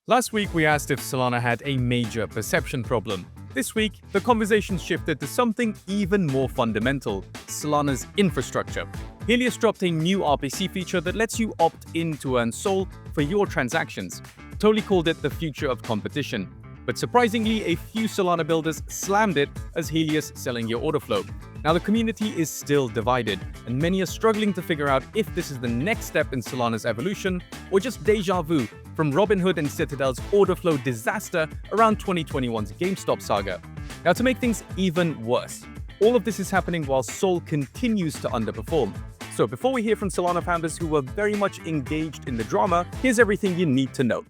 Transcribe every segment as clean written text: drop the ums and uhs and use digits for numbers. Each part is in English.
Last week, we asked if Solana had a major perception problem. This week, the conversation shifted to something even more fundamental: Solana's infrastructure. Helius dropped a new RPC feature that lets you opt in to earn SOL for your transactions. Totally called it the future of competition. But surprisingly, a few Solana builders slammed it as Helius selling your order flow. Now, the community is still divided, and many are struggling to figure out if this is the next step in Solana's evolution or just deja vu from Robinhood and Citadel's order flow disaster around 2021's GameStop saga. Now, to make things even worse, all of this is happening while SOL continues to underperform. So before we hear from Solana founders who were very much engaged in the drama, here's everything you need to know.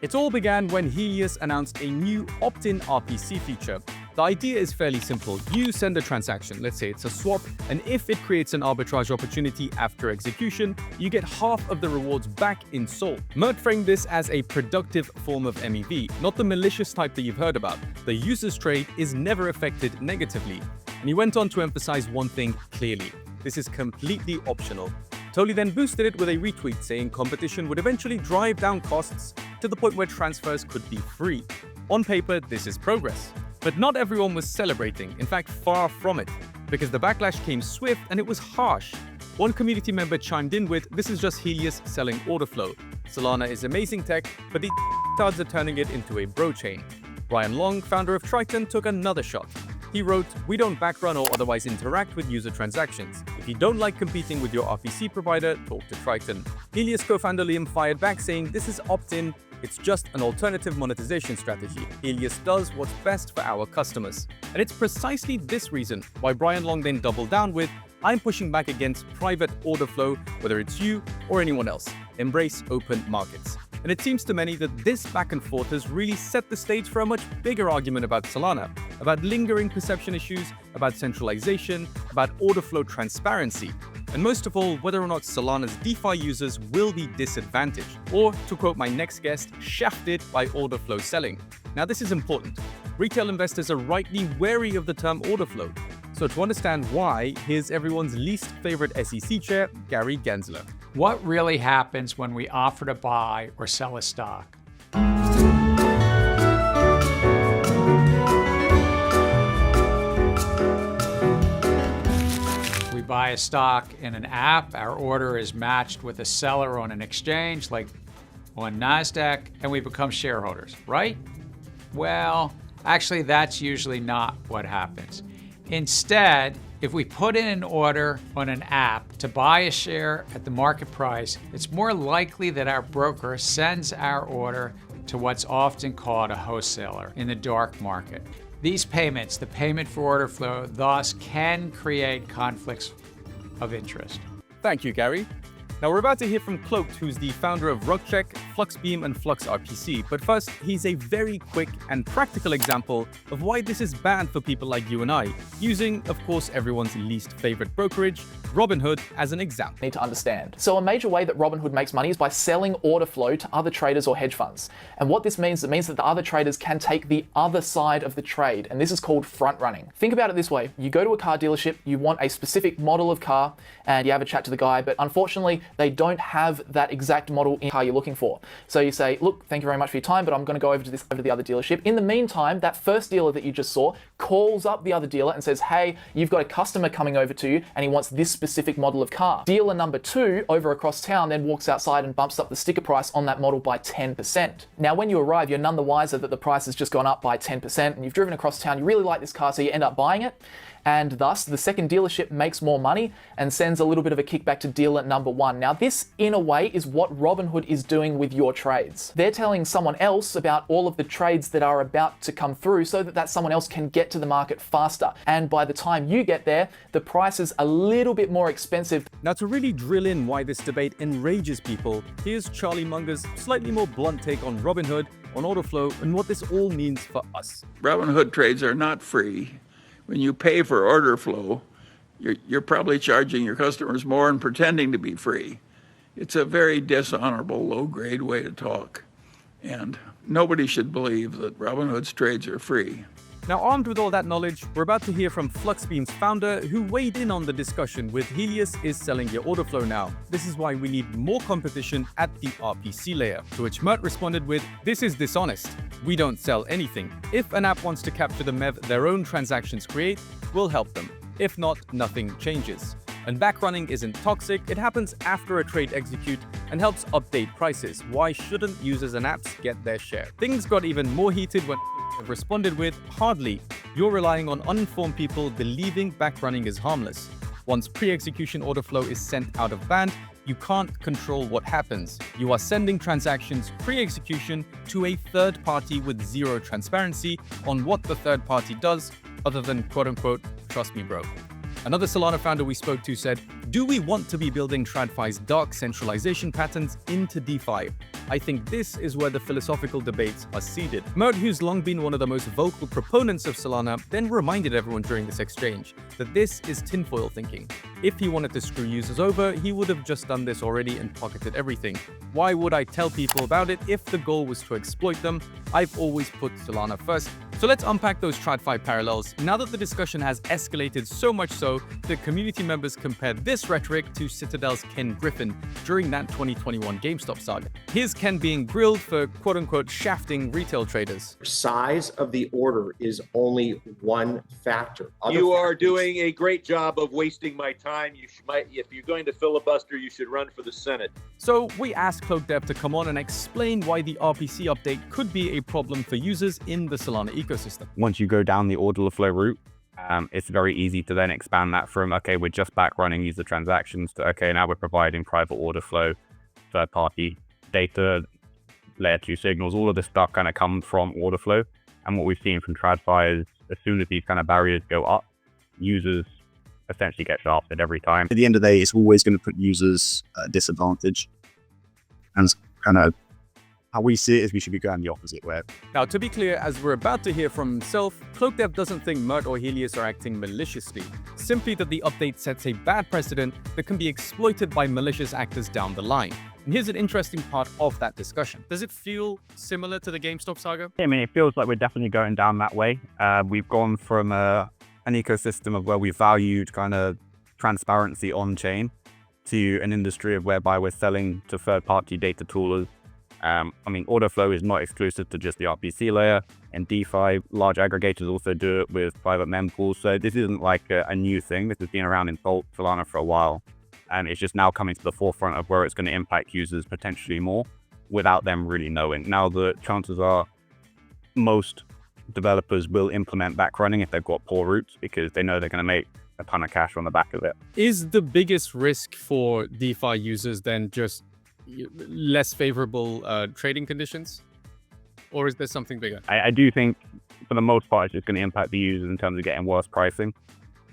It all began when Helius announced a new opt-in RPC feature. The idea is fairly simple. You send a transaction, let's say it's a swap, and if it creates an arbitrage opportunity after execution, you get half of the rewards back in SOL. Mert framed this as a productive form of MEV, not the malicious type that you've heard about. The user's trade is never affected negatively. And he went on to emphasize one thing clearly: this is completely optional. Totally then boosted it with a retweet saying competition would eventually drive down costs to the point where transfers could be free. On paper, this is progress. But not everyone was celebrating, in fact far from it, because the backlash came swift and it was harsh. One community member chimed in with, "This is just Helius selling order flow. Solana is amazing tech, but the cards are turning it into a bro chain." Brian Long, founder of Triton, took another shot. He wrote, "We don't backrun or otherwise interact with user transactions. If you don't like competing with your RPC provider, talk to Triton." Helius co-founder Liam fired back saying, "This is opt-in. It's just an alternative monetization strategy. Helius does what's best for our customers." And it's precisely this reason why Brian Long then doubled down with, "I'm pushing back against private order flow, whether it's you or anyone else. Embrace open markets." And it seems to many that this back and forth has really set the stage for a much bigger argument about Solana, about lingering perception issues, about centralization, about order flow transparency, and most of all, whether or not Solana's DeFi users will be disadvantaged, or, to quote my next guest, shafted by order flow selling. Now, this is important. Retail investors are rightly wary of the term order flow. So to understand why, here's everyone's least favorite SEC chair, Gary Gensler. What really happens when we offer to buy or sell a stock? We buy a stock in an app, our order is matched with a seller on an exchange like on NASDAQ, and we become shareholders, right? Well, actually that's usually not what happens. Instead, if we put in an order on an app to buy a share at the market price, it's more likely that our broker sends our order to what's often called a wholesaler in the dark market. These payments, the payment for order flow, thus can create conflicts of interest. Thank you, Gary. Now we're about to hear from Cloaked, who's the founder of RugCheck, FluxBeam, and Flux RPC. But first, he's a very quick and practical example of why this is bad for people like you and I, using, of course, everyone's least favorite brokerage, Robinhood, as an example. Need to understand. So a major way that Robinhood makes money is by selling order flow to other traders or hedge funds. And what this means, it means that the other traders can take the other side of the trade, and this is called front running. Think about it this way: you go to a car dealership, you want a specific model of car, and you have a chat to the guy, but unfortunately, they don't have that exact model in car you're looking for. So you say, "Look, thank you very much for your time, but I'm going to go over to the other dealership." In the meantime, that first dealer that you just saw calls up the other dealer and says, "Hey, you've got a customer coming over to you and he wants this specific model of car." Dealer number 2 over across town then walks outside and bumps up the sticker price on that model by 10%. Now, when you arrive, you're none the wiser that the price has just gone up by 10%, and you've driven across town, you really like this car, so you end up buying it. And thus, the second dealership makes more money and sends a little bit of a kickback to dealer number 1. Now, this, in a way, is what Robinhood is doing with your trades. They're telling someone else about all of the trades that are about to come through so that someone else can get to the market faster. And by the time you get there, the price is a little bit more expensive. Now, to really drill in why this debate enrages people, here's Charlie Munger's slightly more blunt take on Robinhood, on order flow, and what this all means for us. Robinhood trades are not free. When you pay for order flow, you're probably charging your customers more and pretending to be free. It's a very dishonorable, low-grade way to talk. And nobody should believe that Robinhood's trades are free. Now, armed with all that knowledge, we're about to hear from Fluxbeam's founder, who weighed in on the discussion with Helius is selling your order flow now. This is why we need more competition at the RPC layer. To which Mert responded with, "This is dishonest. We don't sell anything. If an app wants to capture the MEV their own transactions create, we'll help them. If not, nothing changes. And backrunning isn't toxic, it happens after a trade execute and helps update prices. Why shouldn't users and apps get their share?" Things got even more heated when responded with, "Hardly. You're relying on uninformed people believing backrunning is harmless. Once pre-execution order flow is sent out of band, you can't control what happens. You are sending transactions pre-execution to a third party with zero transparency on what the third party does, other than quote-unquote, trust me bro." Another Solana founder we spoke to said, "Do we want to be building TradFi's dark centralization patterns into DeFi? I think this is where the philosophical debates are seeded." Mert, who's long been one of the most vocal proponents of Solana, then reminded everyone during this exchange that this is tinfoil thinking. If he wanted to screw users over, he would have just done this already and pocketed everything. Why would I tell people about it if the goal was to exploit them? I've always put Solana first. So let's unpack those TradFi parallels. Now that the discussion has escalated so much so that community members compared this rhetoric to Citadel's Ken Griffin during that 2021 GameStop saga. Here's Ken being grilled for quote-unquote shafting retail traders. Size of the order is only one factor. You are doing a great job of wasting my time. If you're going to filibuster, you should run for the Senate. So we asked CloakDev to come on and explain why the RPC update could be a problem for users in the Solana ecosystem. Once you go down the order flow route, it's very easy to then expand that from, okay, we're just back running user transactions to, okay, now we're providing private order flow, third party data, layer 2 signals. All of this stuff kind of comes from order flow. And what we've seen from TradFi is as soon as these kind of barriers go up, users essentially get shafted every time. At the end of the day, it's always going to put users at a disadvantage. And kind of how we see it is we should be going the opposite way. Now, to be clear, as we're about to hear from himself, CloakDev doesn't think Mert or Helius are acting maliciously, simply that the update sets a bad precedent that can be exploited by malicious actors down the line. And here's an interesting part of that discussion. Does it feel similar to the GameStop saga? I mean, it feels like we're definitely going down that way. We've gone from an ecosystem of where we valued kind of transparency on chain to an industry of whereby we're selling to third-party data toolers. I mean, order flow is not exclusive to just the RPC layer, and DeFi, large aggregators also do it with private mempools. So this isn't like a new thing. This has been around in Solana for a while, and it's just now coming to the forefront of where it's going to impact users potentially more without them really knowing. Now, the chances are most developers will implement backrunning if they've got poor routes because they know they're going to make a ton of cash on the back of it. Is the biggest risk for DeFi users then just less favorable trading conditions? Or is there something bigger? I do think for the most part, it's just going to impact the users in terms of getting worse pricing.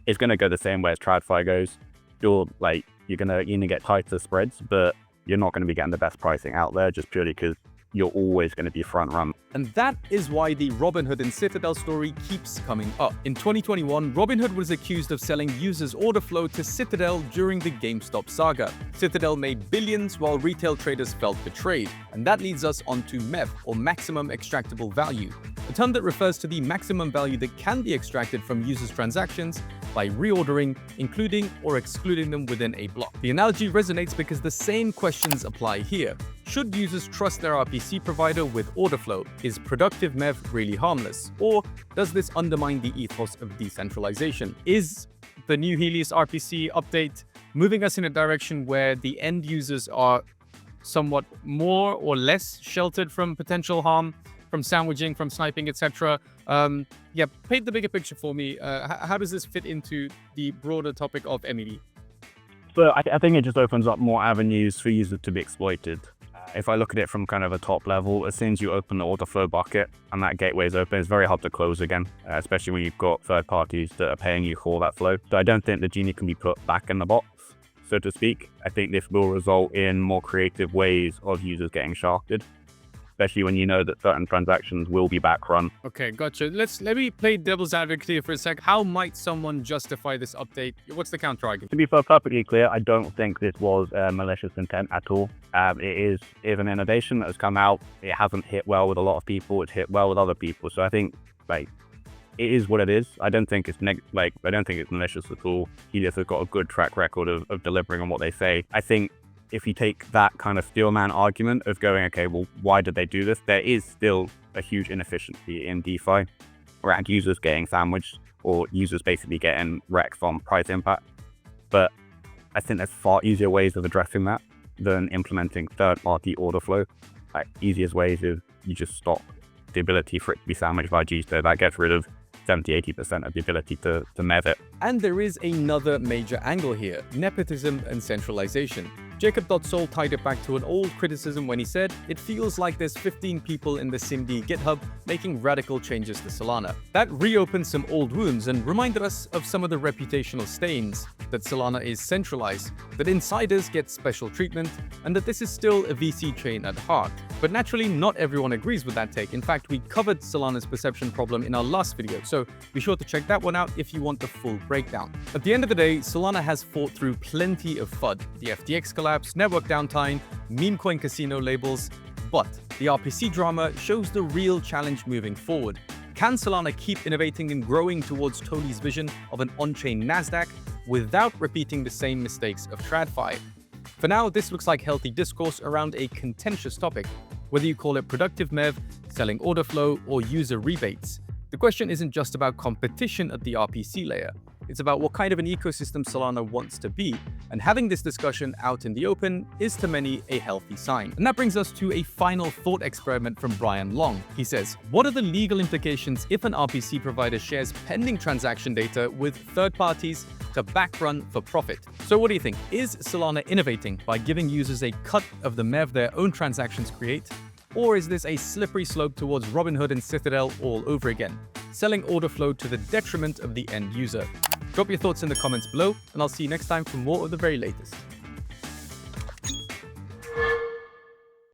It's going to go the same way as TradFi goes. You're going to get tighter spreads, but you're not going to be getting the best pricing out there just purely because you're always going to be front run. And that is why the Robinhood and Citadel story keeps coming up. In 2021, Robinhood was accused of selling users' order flow to Citadel during the GameStop saga. Citadel made billions while retail traders felt betrayed. And that leads us onto MEV, or maximum extractable value, a term that refers to the maximum value that can be extracted from users' transactions by reordering, including or excluding them within a block. The analogy resonates because the same questions apply here. Should users trust their RPC provider with order flow? Is productive MEV really harmless? Or does this undermine the ethos of decentralization? Is the new Helius RPC update moving us in a direction where the end users are somewhat more or less sheltered from potential harm, from sandwiching, from sniping, etc.? Yeah, paint the bigger picture for me. How does this fit into the broader topic of MEV? So I think it just opens up more avenues for users to be exploited. If I look at it from kind of a top level, as soon as you open the order flow bucket and that gateway is open, it's very hard to close again, especially when you've got third parties that are paying you for that flow. So I don't think the genie can be put back in the box, so to speak. I think this will result in more creative ways of users getting shafted, especially when you know that certain transactions will be backrun. Okay, gotcha. Let me play devil's advocate here for a sec. How might someone justify this update? What's the counter argument? To be perfectly clear, I don't think this was malicious intent at all. It is an innovation that has come out. It hasn't hit well with a lot of people. It's hit well with other people. So I think it is what it is. I don't think it's I don't think it's malicious at all. Helius has got a good track record of delivering on what they say. I think if you take that kind of steelman argument of going, okay, well, why did they do this? There is still a huge inefficiency in DeFi around users getting sandwiched or users basically getting wrecked from price impact. But I think there's far easier ways of addressing that than implementing third-party order flow. Like, easiest ways is you just stop the ability for it to be sandwiched by GSTO. That gets rid of 70-80% of the ability to MEV it. And there is another major angle here: nepotism and centralization. Jacob.Sol tied it back to an old criticism when he said, "It feels like there's 15 people in the SIMD GitHub making radical changes to Solana." That reopened some old wounds and reminded us of some of the reputational stains, that Solana is centralized, that insiders get special treatment, and that this is still a VC chain at heart. But naturally, not everyone agrees with that take. In fact, we covered Solana's perception problem in our last video, so be sure to check that one out if you want the full breakdown. At the end of the day, Solana has fought through plenty of FUD: the FTX collapse, network downtime, meme coin casino labels, but the RPC drama shows the real challenge moving forward. Can Solana keep innovating and growing towards Tony's vision of an on-chain NASDAQ without repeating the same mistakes of TradFi? For now, this looks like healthy discourse around a contentious topic, whether you call it productive MEV, selling order flow, or user rebates. The question isn't just about competition at the RPC layer. It's about what kind of an ecosystem Solana wants to be, and having this discussion out in the open is to many a healthy sign. And that brings us to a final thought experiment from Brian Long. He says, what are the legal implications if an RPC provider shares pending transaction data with third parties to backrun for profit? So what do you think? Is Solana innovating by giving users a cut of the MEV their own transactions create? Or is this a slippery slope towards Robinhood and Citadel all over again, selling order flow to the detriment of the end user? Drop your thoughts in the comments below, and I'll see you next time for more of the very latest.